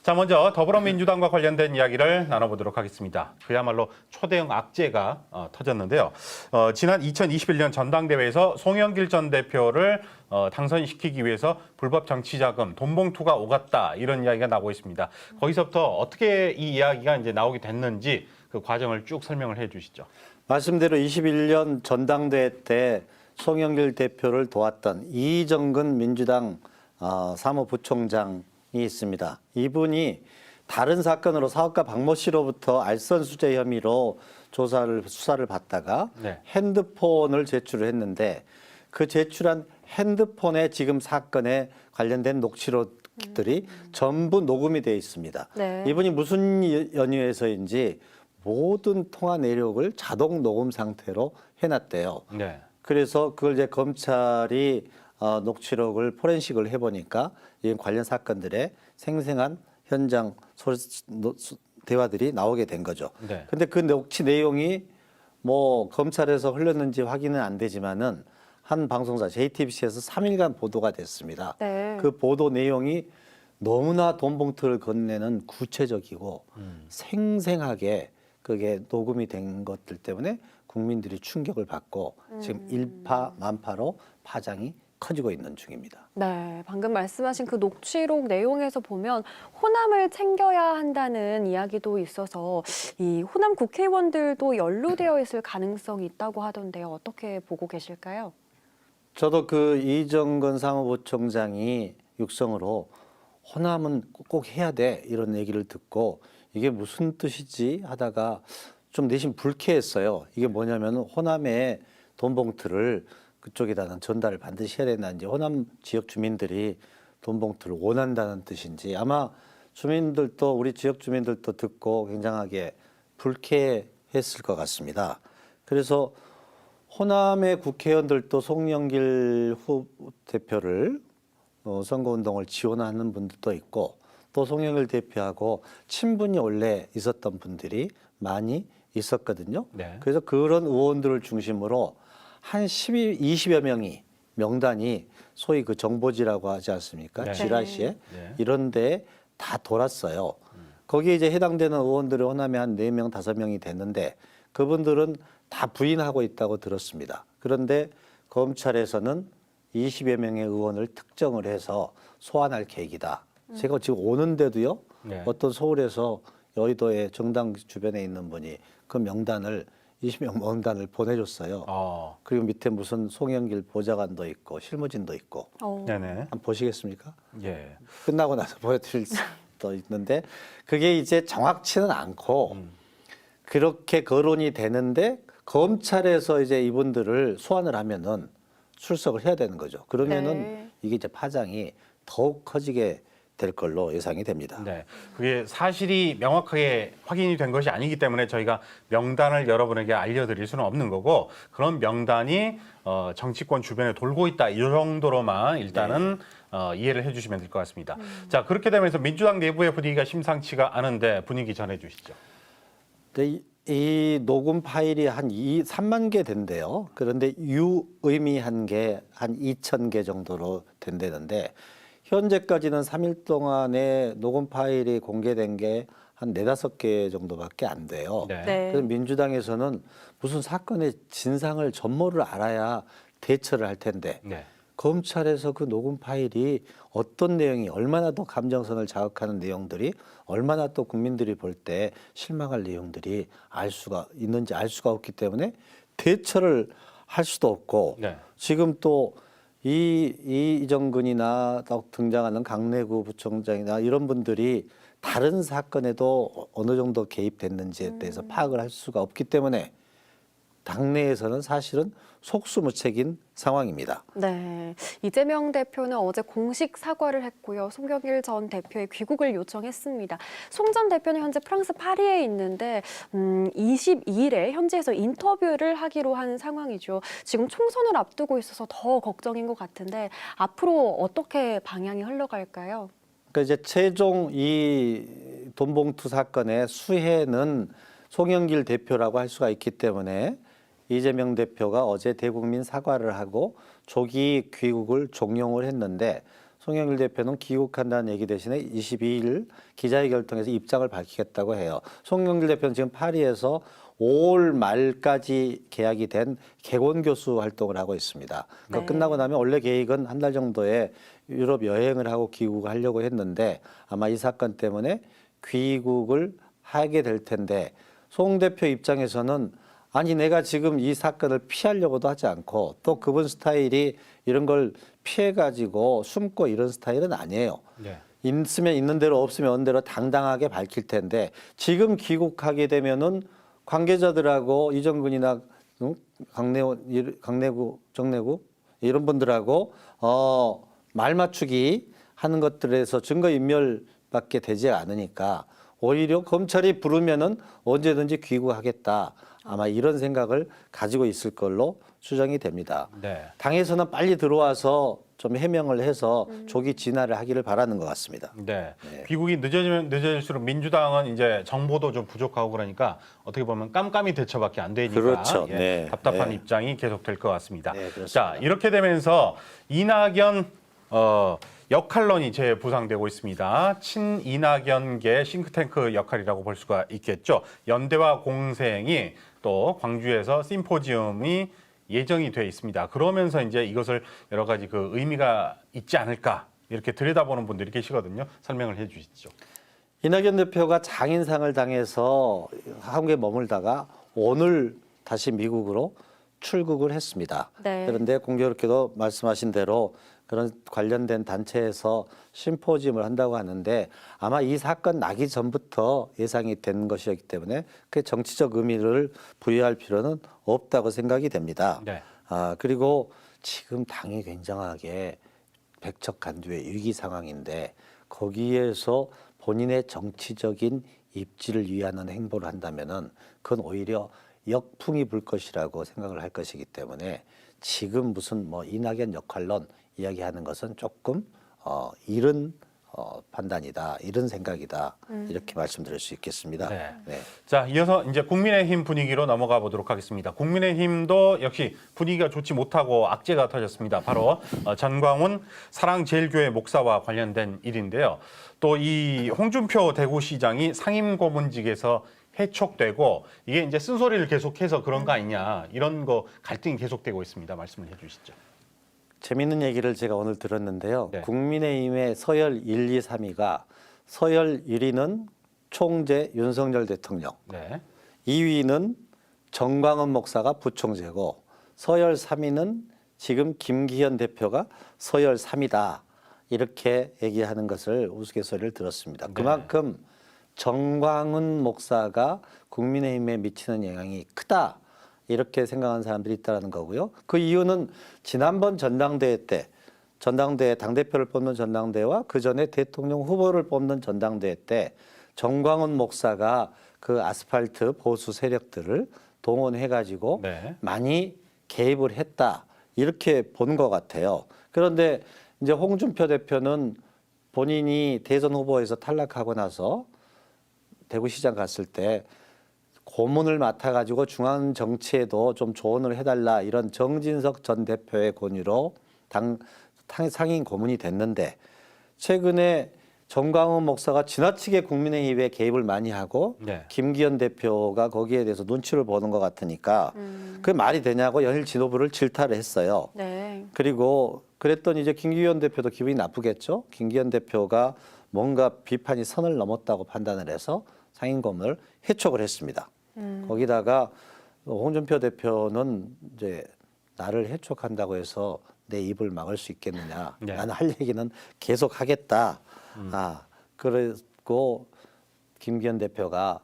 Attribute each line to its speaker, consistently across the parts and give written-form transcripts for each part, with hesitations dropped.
Speaker 1: 자, 먼저 더불어민주당과 관련된 이야기를 나눠보도록 하겠습니다. 그야말로 초대형 악재가 터졌는데요. 지난 2021년 전당대회에서 송영길 전 대표를 당선시키기 위해서 불법 정치자금, 돈봉투가 오갔다 이런 이야기가 나오고 있습니다. 거기서부터 어떻게 이 이야기가 이제 나오게 됐는지 그 과정을 쭉 설명을 해주시죠.
Speaker 2: 말씀대로 21년 전당대회 때 송영길 대표를 도왔던 이정근 민주당 사무부총장이 있습니다. 이분이 다른 사건으로 사업가 박모 씨로부터 알선수재 혐의로 수사를 받다가 핸드폰을 제출을 했는데 그 제출한 핸드폰에 지금 사건에 관련된 녹취록들이 전부 녹음이 되어 있습니다.
Speaker 3: 네.
Speaker 2: 이분이 무슨 연유에서인지 모든 통화 내역을 자동 녹음 상태로 해놨대요.
Speaker 1: 네.
Speaker 2: 그래서 그걸 이제 검찰이 녹취록을 포렌식을 해보니까 이 관련 사건들의 생생한 현장 대화들이 나오게 된 거죠.
Speaker 1: 네.
Speaker 2: 근데 그 녹취 내용이 뭐 검찰에서 흘렸는지 확인은 안 되지만은 한 방송사 JTBC에서 3일간 보도가 됐습니다.
Speaker 3: 네.
Speaker 2: 그 보도 내용이 너무나 돈봉투를 건네는 구체적이고 생생하게 그게 녹음이 된 것들 때문에 국민들이 충격을 받고 지금 일파만파로 파장이 커지고 있는 중입니다.
Speaker 3: 네, 방금 말씀하신 그 녹취록 내용에서 보면 호남을 챙겨야 한다는 이야기도 있어서 이 호남 국회의원들도 연루되어 있을 가능성이 있다고 하던데요. 어떻게 보고 계실까요?
Speaker 2: 저도 그 이정근 사무부총장이 육성으로 호남은 꼭 해야 돼 이런 얘기를 듣고 이게 무슨 뜻이지 하다가 좀 내심 불쾌했어요. 이게 뭐냐면 호남에 돈봉투를 그쪽에다는 전달을 반드시 해야 된다는지 호남 지역 주민들이 돈봉투를 원한다는 뜻인지 아마 주민들도 우리 지역 주민들도 듣고 굉장하게 불쾌했을 것 같습니다. 그래서 호남의 국회의원들도 송영길 대표를 선거운동을 지원하는 분들도 있고 또 송영길 대표하고 친분이 원래 있었던 분들이 많이 있었거든요.
Speaker 1: 네.
Speaker 2: 그래서 그런 의원들을 중심으로 한 20여 명이 명단이 소위 그 정보지라고 하지 않습니까?
Speaker 1: 네.
Speaker 2: 지라시에
Speaker 1: 네.
Speaker 2: 이런 데에 다 돌았어요. 거기에 이제 해당되는 의원들이 호남에 한 4명, 5명이 됐는데 그분들은 다 부인하고 있다고 들었습니다. 그런데 검찰에서는 20여 명의 의원을 특정을 해서 소환할 계획이다. 제가 지금 오는데도요.
Speaker 1: 네.
Speaker 2: 어떤 서울에서 여의도의 정당 주변에 있는 분이 그 명단을 20명 명단을 보내줬어요. 그리고 밑에 무슨 송영길 보좌관도 있고 실무진도 있고.
Speaker 1: 네네.
Speaker 2: 한번 보시겠습니까?
Speaker 1: 예.
Speaker 2: 끝나고 나서 보여드릴 수도 있는데 그게 이제 정확치는 않고 그렇게 거론이 되는데 검찰에서 이제 이분들을 소환을 하면은 출석을 해야 되는 거죠. 그러면은
Speaker 3: 네.
Speaker 2: 이게 이제 파장이 더욱 커지게 될 걸로 예상이 됩니다.
Speaker 1: 네, 그게 사실이 명확하게 확인이 된 것이 아니기 때문에 저희가 명단을 여러분에게 알려드릴 수는 없는 거고 그런 명단이 정치권 주변에 돌고 있다 이 정도로만 일단은 이해를 해주시면 될 것 같습니다. 자, 그렇게 되면서 민주당 내부의 분위기가 심상치가 않은데 분위기 전해주시죠.
Speaker 2: 네, 이 녹음 파일이 한 3만 개 된대요. 그런데 유의미한 게 한 2,000개 정도로 된다는데 현재까지는 3일 동안에 녹음 파일이 공개된 게 한 4-5개 정도밖에 안 돼요.
Speaker 1: 네.
Speaker 3: 네.
Speaker 2: 그래서 민주당에서는 무슨 사건의 진상을 전모를 알아야 대처를 할 텐데
Speaker 1: 네.
Speaker 2: 검찰에서 그 녹음 파일이 어떤 내용이 얼마나 더 감정선을 자극하는 내용들이 얼마나 또 국민들이 볼 때 실망할 내용들이 알 수가 있는지 알 수가 없기 때문에 대처를 할 수도 없고
Speaker 1: 네.
Speaker 2: 지금 또 이정근이나 또 등장하는 강내구 부총장이나 이런 분들이 다른 사건에도 어느 정도 개입됐는지에 대해서 파악을 할 수가 없기 때문에 당내에서는 사실은 속수무책인 상황입니다.
Speaker 3: 네, 이재명 대표는 어제 공식 사과를 했고요. 송영길 전 대표의 귀국을 요청했습니다. 송 전 대표는 현재 프랑스 파리에 있는데 22일에 현지에서 인터뷰를 하기로 한 상황이죠. 지금 총선을 앞두고 있어서 더 걱정인 것 같은데 앞으로 어떻게 방향이 흘러갈까요?
Speaker 2: 그러니까 이제 최종 이 돈봉투 사건의 수혜는 송영길 대표라고 할 수가 있기 때문에 이재명 대표가 어제 대국민 사과를 하고 조기 귀국을 종용을 했는데 송영길 대표는 귀국한다는 얘기 대신에 22일 기자회견을 통해서 입장을 밝히겠다고 해요. 송영길 대표는 지금 파리에서 5월 말까지 계약이 된 개원 교수 활동을 하고 있습니다. 그거
Speaker 3: 네.
Speaker 2: 끝나고 나면 원래 계획은 한 달 정도의 유럽 여행을 하고 귀국하려고 했는데 아마 이 사건 때문에 귀국을 하게 될 텐데 송 대표 입장에서는 아니 내가 지금 이 사건을 피하려고도 하지 않고 또 그분 스타일이 이런 걸 피해가지고 숨고 이런 스타일은 아니에요.
Speaker 1: 네.
Speaker 2: 있으면 있는 대로 없으면 없는 대로 당당하게 밝힐 텐데 지금 귀국하게 되면은 관계자들하고 이정근이나 강내구, 정내구 이런 분들하고 말 맞추기 하는 것들에서 증거 인멸밖에 되지 않으니까 오히려 검찰이 부르면은 언제든지 귀국하겠다. 아마 이런 생각을 가지고 있을 걸로 추정이 됩니다.
Speaker 1: 네.
Speaker 2: 당에서는 빨리 들어와서 좀 해명을 해서 조기 진화를 하기를 바라는 것 같습니다.
Speaker 1: 네. 귀국이 늦어지면 늦어질수록 민주당은 이제 정보도 좀 부족하고 그러니까 어떻게 보면 깜깜이 대처밖에 안 되니까
Speaker 2: 그렇죠.
Speaker 1: 예,
Speaker 2: 네.
Speaker 1: 답답한
Speaker 2: 네.
Speaker 1: 입장이 계속될 것 같습니다.
Speaker 2: 네, 그렇습니다.
Speaker 1: 자, 이렇게 되면서 이낙연 역할론이 재부상되고 있습니다. 친이낙연계 싱크탱크 역할이라고 볼 수가 있겠죠. 연대와 공생이 또 광주에서 심포지움이 예정이 돼 있습니다. 그러면서 이제 이것을 여러 가지 그 의미가 있지 않을까 이렇게 들여다보는 분들이 계시거든요. 설명을 해 주시죠.
Speaker 2: 이낙연 대표가 장인상을 당해서 한국에 머물다가 오늘 다시 미국으로 출국을 했습니다.
Speaker 3: 네.
Speaker 2: 그런데 공교롭게도 말씀하신 대로 그런 관련된 단체에서 심포지움을 한다고 하는데 아마 이 사건 나기 전부터 예상이 된 것이었기 때문에 그 정치적 의미를 부여할 필요는 없다고 생각이 됩니다.
Speaker 1: 네.
Speaker 2: 그리고 지금 당이 굉장하게 백척간두의 위기 상황인데 거기에서 본인의 정치적인 입지를 위하는 행보를 한다면은 그건 오히려 역풍이 불 것이라고 생각을 할 것이기 때문에 지금 무슨 뭐 이낙연 역할론 이야기하는 것은 조금 이른 판단이다, 이른 생각이다 이렇게 말씀드릴 수 있겠습니다.
Speaker 1: 네.
Speaker 2: 네.
Speaker 1: 자, 이어서 이제 국민의힘 분위기로 넘어가 보도록 하겠습니다. 국민의힘도 역시 분위기가 좋지 못하고 악재가 터졌습니다. 바로 전광훈 사랑제일교회 목사와 관련된 일인데요. 또 이 홍준표 대구시장이 상임고문직에서 해촉되고 이게 이제 쓴소리를 계속해서 그런 거 아니냐 이런 거 갈등이 계속되고 있습니다. 말씀을 해주시죠.
Speaker 2: 재밌는 얘기를 제가 오늘 들었는데요.
Speaker 1: 네.
Speaker 2: 국민의힘의 서열 1, 2, 3위가 서열 1위는 총재 윤석열 대통령,
Speaker 1: 네.
Speaker 2: 2위는 정광훈 목사가 부총재고 서열 3위는 지금 김기현 대표가 서열 3위다. 이렇게 얘기하는 것을 우스갯소리를 들었습니다.
Speaker 1: 네.
Speaker 2: 그만큼 정광훈 목사가 국민의힘에 미치는 영향이 크다. 이렇게 생각하는 사람들이 있다는 거고요. 그 이유는 지난번 전당대회 때 전당대회 당대표를 뽑는 전당대회와 그 전에 대통령 후보를 뽑는 전당대회 때 정광훈 목사가 그 아스팔트 보수 세력들을 동원해 가지고
Speaker 1: 네.
Speaker 2: 많이 개입을 했다. 이렇게 본 것 같아요. 그런데 이제 홍준표 대표는 본인이 대선 후보에서 탈락하고 나서 대구시장 갔을 때 고문을 맡아가지고 중앙 정치에도 좀 조언을 해달라 이런 정진석 전 대표의 권유로 상임 고문이 됐는데 최근에 정광훈 목사가 지나치게 국민의힘에 개입을 많이 하고
Speaker 1: 네.
Speaker 2: 김기현 대표가 거기에 대해서 눈치를 보는 것 같으니까 그게 말이 되냐고 연일 지도부를 질타를 했어요.
Speaker 3: 네.
Speaker 2: 그리고 그랬더니 이제 김기현 대표도 기분이 나쁘겠죠. 김기현 대표가 뭔가 비판이 선을 넘었다고 판단을 해서 상임고문을 해촉을 했습니다. 거기다가 홍준표 대표는 이제 나를 해촉한다고 해서 내 입을 막을 수 있겠느냐.
Speaker 1: 네.
Speaker 2: 나는 할 얘기는 계속 하겠다. 그리고 김기현 대표가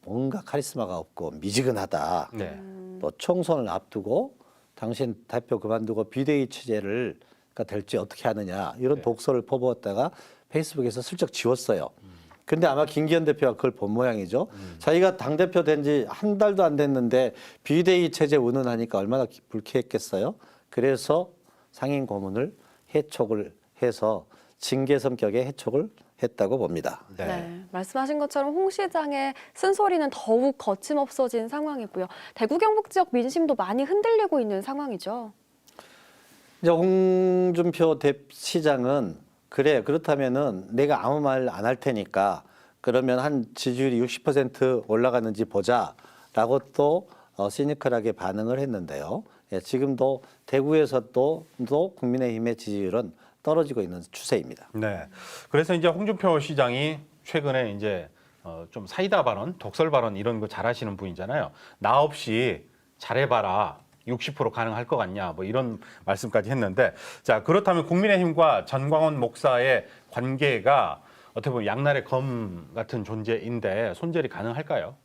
Speaker 2: 뭔가 카리스마가 없고 미지근하다.
Speaker 1: 네.
Speaker 2: 또 총선을 앞두고 당신 대표 그만두고 비대위 체제를 될지 어떻게 하느냐 이런
Speaker 1: 네.
Speaker 2: 독서를 퍼부었다가 페이스북에서 슬쩍 지웠어요. 근데 아마 김기현 대표가 그걸 본 모양이죠. 자기가 당대표 된 지 한 달도 안 됐는데 비대위 체제 운운하니까 얼마나 불쾌했겠어요. 그래서 상임 고문을 해촉을 해서 징계 성격의 해촉을 했다고 봅니다.
Speaker 1: 네.
Speaker 3: 네, 말씀하신 것처럼 홍 시장의 쓴소리는 더욱 거침없어진 상황이고요. 대구 경북 지역 민심도 많이 흔들리고 있는 상황이죠.
Speaker 2: 이제 홍준표 시장은 그래 그렇다면은 내가 아무 말 안 할 테니까 그러면 한 지지율이 60% 올라가는지 보자라고 또 시니컬하게 반응을 했는데요. 예, 지금도 대구에서 또 국민의힘의 지지율은 떨어지고 있는 추세입니다.
Speaker 1: 네. 그래서 이제 홍준표 시장이 최근에 이제 좀 사이다 발언, 독설 발언 이런 거 잘하시는 분이잖아요. 나 없이 잘해봐라. 60% 가능할 것 같냐 뭐 이런 말씀까지 했는데 자 그렇다면 국민의힘과 전광훈 목사의 관계가 어떻게 보면 양날의 검 같은 존재인데 손절이 가능할까요?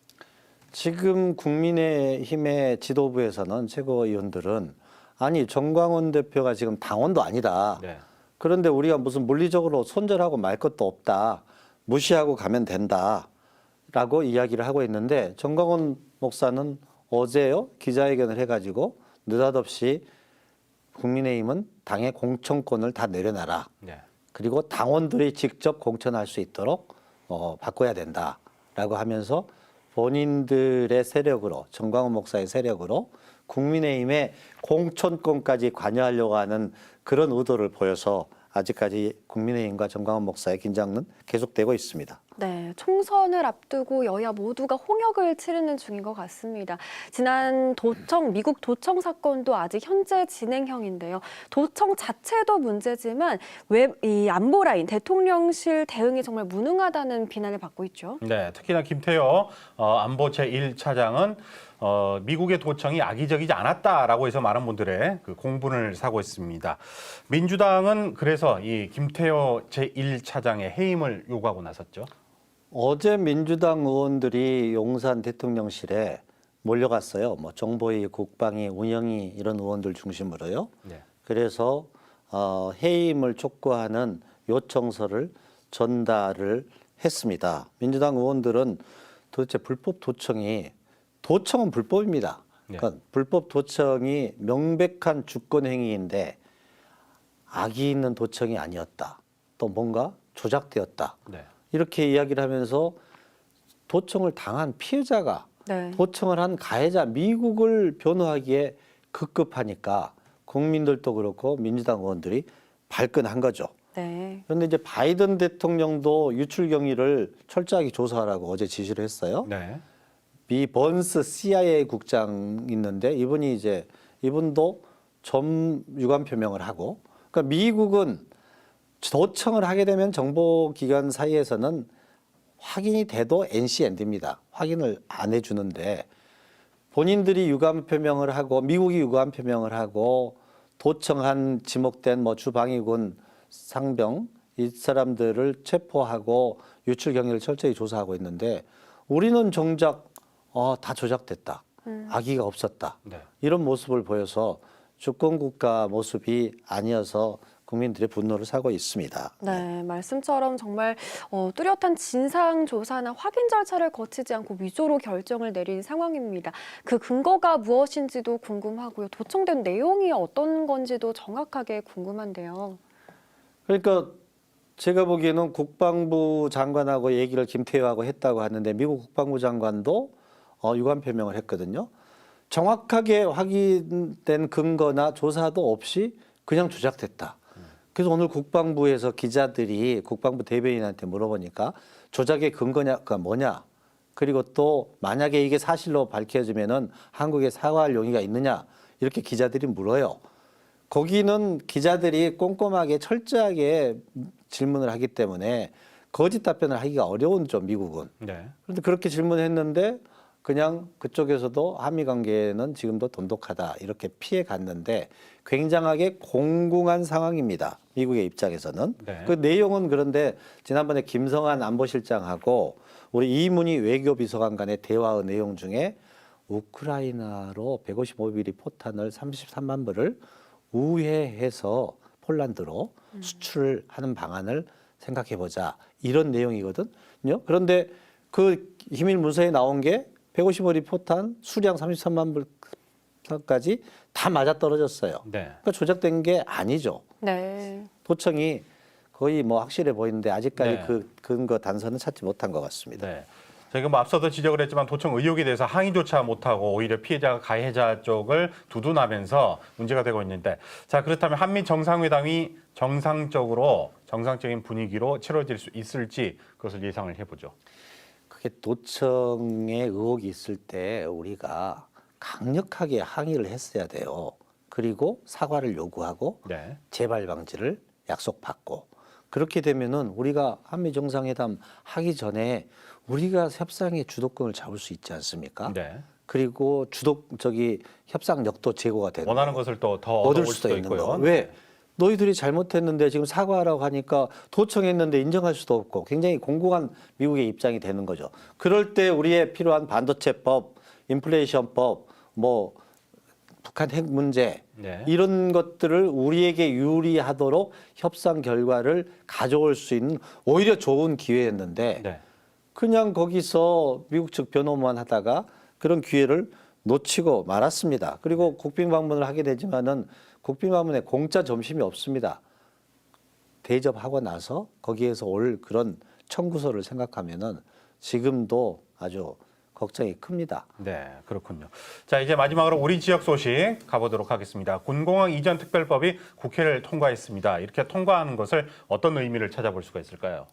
Speaker 2: 지금 국민의힘의 지도부에서는 최고위원들은 아니 정광훈 대표가 지금 당원도 아니다.
Speaker 1: 네.
Speaker 2: 그런데 우리가 무슨 물리적으로 손절하고 말 것도 없다. 무시하고 가면 된다라고 이야기를 하고 있는데 정광훈 목사는 어제요 기자회견을 해가지고 느닷없이 국민의힘은 당의 공천권을 다 내려놔라.
Speaker 1: 네.
Speaker 2: 그리고 당원들이 직접 공천할 수 있도록 바꿔야 된다라고 하면서 본인들의 세력으로 정광훈 목사의 세력으로 국민의힘의 공천권까지 관여하려고 하는 그런 의도를 보여서 아직까지 국민의힘과 정광훈 목사의 긴장은 계속되고 있습니다.
Speaker 3: 네, 총선을 앞두고 여야 모두가 홍역을 치르는 중인 것 같습니다. 지난 미국 도청 사건도 아직 현재 진행형인데요. 도청 자체도 문제지만 이 안보 라인, 대통령실 대응이 정말 무능하다는 비난을 받고 있죠.
Speaker 1: 네, 특히나 김태효 안보 제1차장은 미국의 도청이 악의적이지 않았다라고 해서 많은 분들의 그 공분을 사고 있습니다. 민주당은 그래서 이 김태효 제1차장의 해임을 요구하고 나섰죠.
Speaker 2: 어제 민주당 의원들이 용산 대통령실에 몰려갔어요. 뭐 정보위, 국방위, 운영위 이런 의원들 중심으로요.
Speaker 1: 네.
Speaker 2: 그래서 해임을 촉구하는 요청서를 전달을 했습니다. 민주당 의원들은 도대체 불법 도청은 불법입니다.
Speaker 1: 네.
Speaker 2: 그러니까 불법 도청이 명백한 주권 행위인데 악의 있는 도청이 아니었다. 또 뭔가 조작되었다.
Speaker 1: 네.
Speaker 2: 이렇게 이야기를 하면서 도청을 당한 피해자가
Speaker 3: 네.
Speaker 2: 도청을 한 가해자 미국을 변호하기에 급급하니까 국민들도 그렇고 민주당 의원들이 발끈한 거죠.
Speaker 3: 네.
Speaker 2: 그런데 이제 바이든 대통령도 유출 경위를 철저하게 조사하라고 어제 지시를 했어요.
Speaker 1: 네.
Speaker 2: 미 번스 CIA 국장 있는데 이분도 점 유감 표명을 하고 그러니까 미국은 도청을 하게 되면 정보기관 사이에서는 확인이 돼도 NC&D입니다. 확인을 안 해주는데 본인들이 유감 표명을 하고 미국이 유감 표명을 하고 도청한 지목된 뭐 주방위군 상병 이 사람들을 체포하고 유출 경위를 철저히 조사하고 있는데 우리는 정작 다 조작됐다. 악의가 없었다.
Speaker 1: 네.
Speaker 2: 이런 모습을 보여서 주권국가 모습이 아니어서 국민들의 분노를 사고 있습니다.
Speaker 3: 네, 말씀처럼 정말 뚜렷한 진상 조사나 확인 절차를 거치지 않고 위조로 결정을 내린 상황입니다. 그 근거가 무엇인지도 궁금하고요. 도청된 내용이 어떤 건지도 정확하게 궁금한데요.
Speaker 2: 그러니까 제가 보기에는 국방부 장관하고 얘기를 김태효하고 했다고 하는데 미국 국방부 장관도 유감 표명을 했거든요. 정확하게 확인된 근거나 조사도 없이 그냥 조작됐다. 그래서 오늘 국방부에서 기자들이 국방부 대변인한테 물어보니까 조작의 근거가 뭐냐? 그리고 또 만약에 이게 사실로 밝혀지면은 한국에 사과할 용의가 있느냐? 이렇게 기자들이 물어요. 거기는 기자들이 꼼꼼하게 철저하게 질문을 하기 때문에 거짓 답변을 하기가 어려운죠, 미국은.
Speaker 1: 네.
Speaker 2: 그런데 그렇게 질문했는데 그냥 그쪽에서도 한미 관계는 지금도 돈독하다 이렇게 피해 갔는데 굉장하게 공공한 상황입니다. 미국의 입장에서는.
Speaker 1: 네.
Speaker 2: 그 내용은 그런데 지난번에 김성한 안보실장하고 우리 이문희 외교비서관 간의 대화의 내용 중에 우크라이나로 155mm 포탄을 33만 불을 우회해서 폴란드로 수출을 하는 방안을 생각해보자 이런 내용이거든요. 그런데 그 기밀 문서에 나온 게 155mm 포탄 수량 33만 불까지 다 맞아떨어졌어요.
Speaker 1: 네.
Speaker 2: 그러니까 조작된 게 아니죠.
Speaker 3: 네.
Speaker 2: 도청이 거의 뭐 확실해 보이는데 아직까지
Speaker 1: 네.
Speaker 2: 그 근거 단서는 찾지 못한 것 같습니다.
Speaker 1: 네. 저희가 뭐 앞서도 지적을 했지만 도청 의혹에 대해서 항의조차 못하고 오히려 피해자가 가해자 쪽을 두둔하면서 문제가 되고 있는데, 자, 그렇다면 한미 정상회담이 정상적인 분위기로 치러질 수 있을지 그것을 예상을 해보죠.
Speaker 2: 그게 도청의 의혹이 있을 때 우리가 강력하게 항의를 했어야 돼요. 그리고 사과를 요구하고
Speaker 1: 네.
Speaker 2: 재발 방지를 약속받고, 그렇게 되면은 우리가 한미 정상회담 하기 전에 우리가 협상의 주도권을 잡을 수 있지 않습니까?
Speaker 1: 네.
Speaker 2: 그리고 협상력도 제고가 되는
Speaker 1: 원하는
Speaker 2: 거고,
Speaker 1: 것을 또 더
Speaker 2: 얻을
Speaker 1: 얻을
Speaker 2: 수도
Speaker 1: 수도
Speaker 2: 있는
Speaker 1: 있고요.
Speaker 2: 거. 왜? 너희들이 잘못했는데 지금 사과하라고 하니까 도청했는데 인정할 수도 없고, 굉장히 공공한 미국의 입장이 되는 거죠. 그럴 때 우리의 필요한 반도체법, 인플레이션법, 뭐 북한 핵 문제,
Speaker 1: 네.
Speaker 2: 이런 것들을 우리에게 유리하도록 협상 결과를 가져올 수 있는 오히려 좋은 기회였는데,
Speaker 1: 네.
Speaker 2: 그냥 거기서 미국 측 변호만 하다가 그런 기회를 놓치고 말았습니다. 그리고 국빈 방문을 하게 되지만은 국빈 방문에 공짜 점심이 없습니다. 대접하고 나서 거기에서 올 그런 청구서를 생각하면은 지금도 아주 걱정이 큽니다.
Speaker 1: 네, 그렇군요. 자, 이제 마지막으로 우리 지역 소식 가보도록 하겠습니다. 군공항 이전 특별법이 국회를 통과했습니다. 이렇게 통과하는 것을 어떤 의미를 찾아볼 수가 있을까요?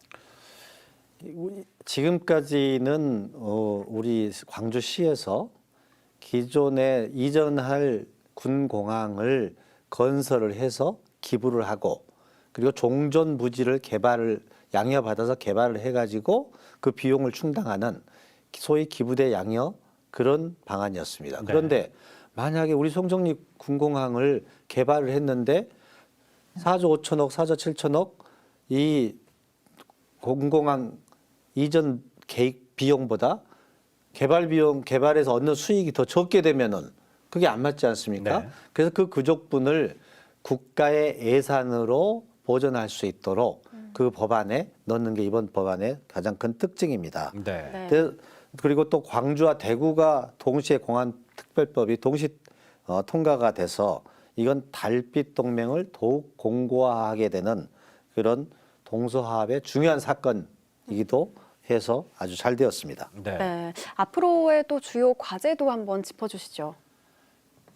Speaker 2: 지금까지는 우리 광주시에서 기존에 이전할 군공항을 건설을 해서 기부를 하고, 그리고 종전 부지를 양여받아서 개발을 해가지고 그 비용을 충당하는 소위 기부대 양여, 그런 방안이었습니다.
Speaker 1: 네.
Speaker 2: 그런데 만약에 우리 송정리 군공항을 개발을 했는데 4조 5천억, 4조 7천억 이 공공항 이전 계획 비용보다 개발에서 얻는 수익이 더 적게 되면은 그게 안 맞지 않습니까?
Speaker 1: 네.
Speaker 2: 그래서 그 부족분을 국가의 예산으로 보전할 수 있도록 그 법안에 넣는 게 이번 법안의 가장 큰 특징입니다.
Speaker 1: 네.
Speaker 3: 네.
Speaker 2: 그리고 또 광주와 대구가 동시에 공안 특별법이 동시 통과가 돼서 이건 달빛 동맹을 더욱 공고화하게 되는 그런 동서화합의 중요한 사건이기도 해서 아주 잘 되었습니다.
Speaker 1: 네.
Speaker 3: 네. 앞으로의 또 주요 과제도 한번 짚어주시죠.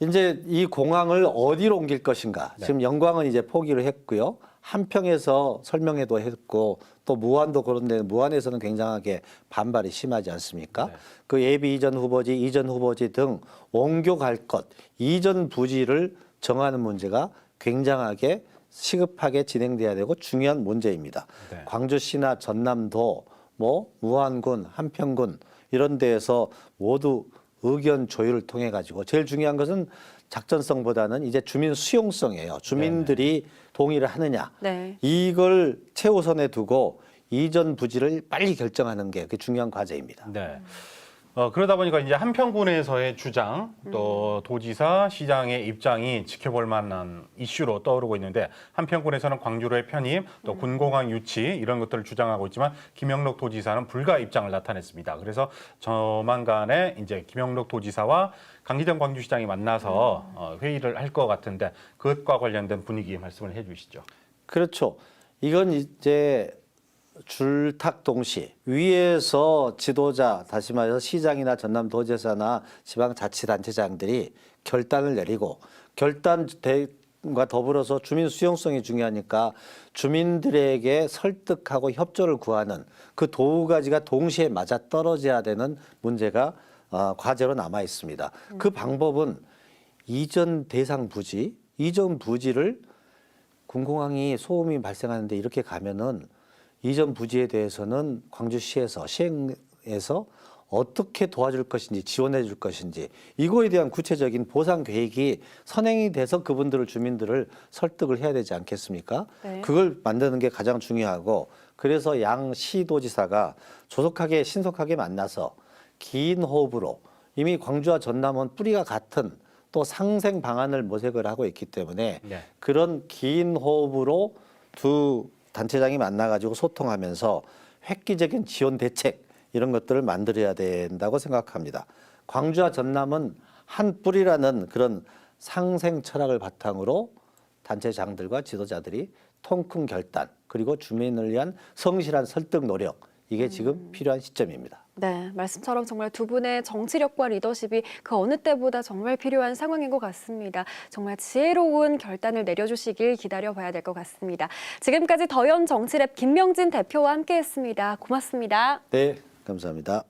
Speaker 2: 이제 이 공항을 어디로 옮길 것인가.
Speaker 1: 네.
Speaker 2: 지금 영광은 이제 포기를 했고요. 한평에서 설명회도 했고, 또 무안도 그런데 무안에서는 굉장하게 반발이 심하지 않습니까?
Speaker 1: 네.
Speaker 2: 그 예비 이전 후보지 등 옮겨갈 것, 이전 부지를 정하는 문제가 굉장하게 시급하게 진행돼야 되고 중요한 문제입니다.
Speaker 1: 네.
Speaker 2: 광주시나 전남도, 뭐 무안군, 한평군 이런 데에서 모두 의견 조율을 통해 가지고, 제일 중요한 것은 작전성보다는 이제 주민 수용성이에요. 주민들이 동의를 하느냐.
Speaker 3: 네.
Speaker 2: 이걸 최우선에 두고 이전 부지를 빨리 결정하는 게 그 중요한 과제입니다.
Speaker 1: 네. 그러다 보니까 이제 한평군에서의 주장, 또 도지사, 시장의 입장이 지켜볼 만한 이슈로 떠오르고 있는데, 한평군에서는 광주로의 편입, 또 군공항 유치 이런 것들을 주장하고 있지만 김영록 도지사는 불가 입장을 나타냈습니다. 그래서 조만간에 이제 김영록 도지사와 강기정 광주시장이 만나서 회의를 할 것 같은데, 그것과 관련된 분위기 말씀을 해주시죠.
Speaker 2: 그렇죠. 이건 이제 줄탁동시 위에서 지도자, 다시 말해서 시장이나 전남도지사나 지방자치단체장들이 결단을 내리고, 결단과 더불어서 주민 수용성이 중요하니까 주민들에게 설득하고 협조를 구하는 그 두 가지가 동시에 맞아떨어져야 되는 문제가 과제로 남아 있습니다. 그 방법은 이전 대상 부지, 이전 부지를 군공항이 소음이 발생하는데 이렇게 가면은 이전 부지에 대해서는 광주시에서 시행해서 어떻게 도와줄 것인지, 지원해 줄 것인지, 이거에 대한 구체적인 보상 계획이 선행이 돼서 주민들을 설득을 해야 되지 않겠습니까?
Speaker 3: 네.
Speaker 2: 그걸 만드는 게 가장 중요하고, 그래서 양 시도지사가 조속하게 신속하게 만나서 긴 호흡으로, 이미 광주와 전남은 뿌리가 같은 또 상생 방안을 모색을 하고 있기 때문에
Speaker 1: 네.
Speaker 2: 그런 긴 호흡으로 두 단체장이 만나가지고 소통하면서 획기적인 지원 대책 이런 것들을 만들어야 된다고 생각합니다. 광주와 전남은 한 뿌리라는 그런 상생 철학을 바탕으로 단체장들과 지도자들이 통큰 결단, 그리고 주민을 위한 성실한 설득 노력, 이게 지금 필요한 시점입니다.
Speaker 3: 네, 말씀처럼 정말 두 분의 정치력과 리더십이 그 어느 때보다 정말 필요한 상황인 것 같습니다. 정말 지혜로운 결단을 내려주시길 기다려봐야 될 것 같습니다. 지금까지 더현 정치랩 김명진 대표와 함께했습니다. 고맙습니다.
Speaker 2: 네, 감사합니다.